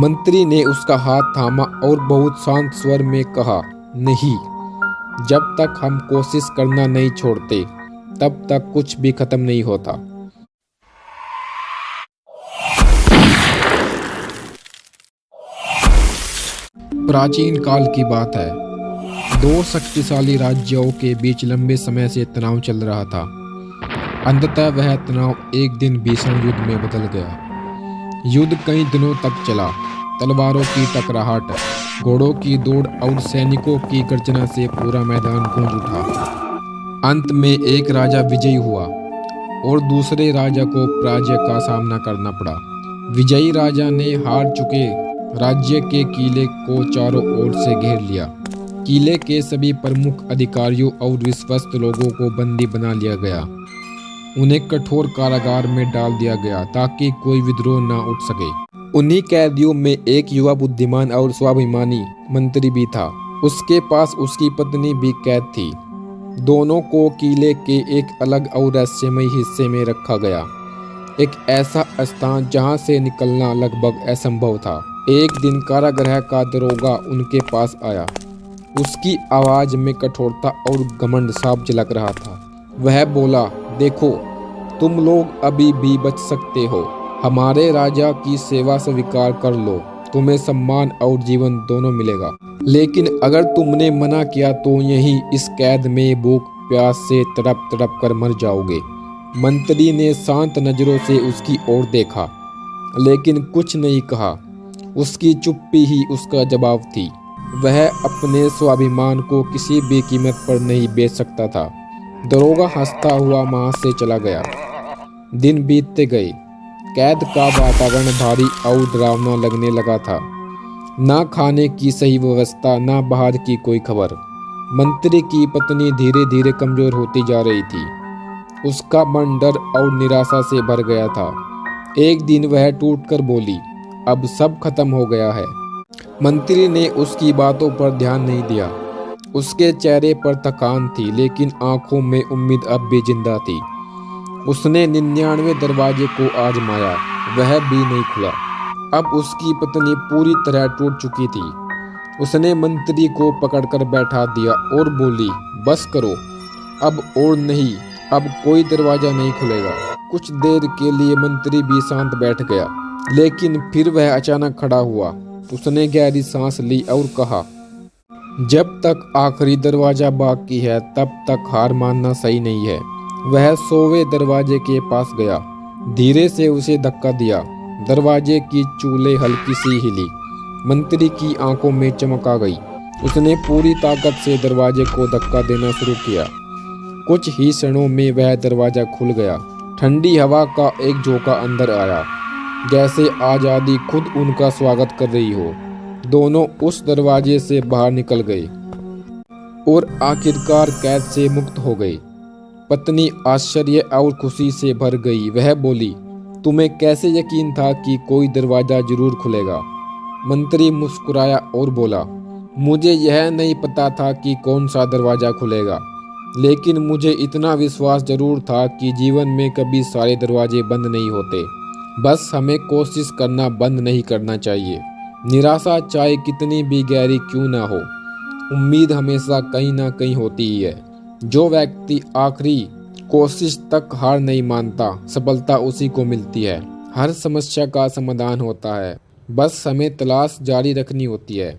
मंत्री ने उसका हाथ थामा और बहुत शांत स्वर में कहा, नहीं, जब तक हम कोशिश करना नहीं छोड़ते तब तक कुछ भी खत्म नहीं होता। प्राचीन काल की बात है। दो शक्तिशाली राज्यों के बीच लंबे समय से तनाव चल रहा था। अंततः वह तनाव एक दिन भीषण युद्ध में बदल गया। युद्ध कई दिनों तक चला। तलवारों की टकराहट, घोड़ों की दौड़ और सैनिकों की गर्जना से पूरा मैदान गूंज उठा। अंत में एक राजा विजयी हुआ और दूसरे राजा को पराजय का सामना करना पड़ा। विजयी राजा ने हार चुके राज्य के किले को चारों ओर से घेर लिया। किले के सभी प्रमुख अधिकारियों और विश्वस्त लोगों को बंदी बना लिया गया। उन्हें कठोर कारागार में डाल दिया गया ताकि कोई विद्रोह न उठ सके। उन्हीं कैदियों में एक युवा बुद्धिमान और स्वाभिमानी मंत्री भी था। उसके पास उसकी पत्नी भी कैद थी। दोनों को किले के एक अलग और रहस्यमय हिस्से में रखा गया, एक ऐसा स्थान जहां से निकलना लगभग असंभव था। एक दिन कारागृह का दरोगा उनके पास आया। उसकी आवाज में कठोरता और घमंड साफ झलक रहा था। वह बोला, देखो, तुम लोग अभी भी बच सकते हो। हमारे राजा की सेवा स्वीकार कर लो, तुम्हें सम्मान और जीवन दोनों मिलेगा। लेकिन अगर तुमने मना किया तो यहीं इस कैद में भूख प्यास से तड़प तड़प कर मर जाओगे। मंत्री ने शांत नजरों से उसकी ओर देखा, लेकिन कुछ नहीं कहा। उसकी चुप्पी ही उसका जवाब थी। वह अपने स्वाभिमान को किसी भी कीमत पर नहीं बेच सकता था। दरोगा हंसता हुआ वहां से चला गया। दिन बीतते गए। कैद का वातावरण भारी और डरावना लगने लगा था। ना खाने की सही व्यवस्था, ना बाहर की कोई खबर। मंत्री की पत्नी धीरे धीरे कमजोर होती जा रही थी। उसका मन डर और निराशा से भर गया था। एक दिन वह टूटकर बोली, अब सब खत्म हो गया है। मंत्री ने उसकी बातों पर ध्यान नहीं दिया। उसके चेहरे पर थकान थी, लेकिन आंखों में उम्मीद अब भी जिंदा थी। उसने 99 दरवाजे को आजमाया, वह भी नहीं खुला। अब उसकी पत्नी पूरी तरह टूट चुकी थी। उसने मंत्री को पकड़कर बैठा दिया और बोली, बस करो, अब और नहीं, अब कोई दरवाजा नहीं खुलेगा। कुछ देर के लिए मंत्री भी शांत बैठ गया, लेकिन फिर वह अचानक खड़ा हुआ। उसने गहरी सांस ली और कहा, जब तक आखिरी दरवाजा बाकी है तब तक हार मानना सही नहीं है। वह 100वें दरवाजे के पास गया, धीरे से उसे धक्का दिया। दरवाजे की चूलें हल्की सी हिली। मंत्री की आंखों में चमक आ गई। उसने पूरी ताकत से दरवाजे को धक्का देना शुरू किया। कुछ ही क्षणों में वह दरवाजा खुल गया। ठंडी हवा का एक झोंका अंदर आया, जैसे आजादी खुद उनका स्वागत कर रही हो। दोनों उस दरवाजे से बाहर निकल गए और आखिरकार कैद से मुक्त हो गए। पत्नी आश्चर्य और खुशी से भर गई। वह बोली, तुम्हें कैसे यकीन था कि कोई दरवाजा जरूर खुलेगा? मंत्री मुस्कुराया और बोला, मुझे यह नहीं पता था कि कौन सा दरवाजा खुलेगा, लेकिन मुझे इतना विश्वास जरूर था कि जीवन में कभी सारे दरवाजे बंद नहीं होते। बस हमें कोशिश करना बंद नहीं करना चाहिए। निराशा चाहे कितनी भी गहरी क्यों ना हो, उम्मीद हमेशा कहीं ना कहीं होती ही है। जो व्यक्ति आखिरी कोशिश तक हार नहीं मानता, सफलता उसी को मिलती है। हर समस्या का समाधान होता है, बस हमें तलाश जारी रखनी होती है।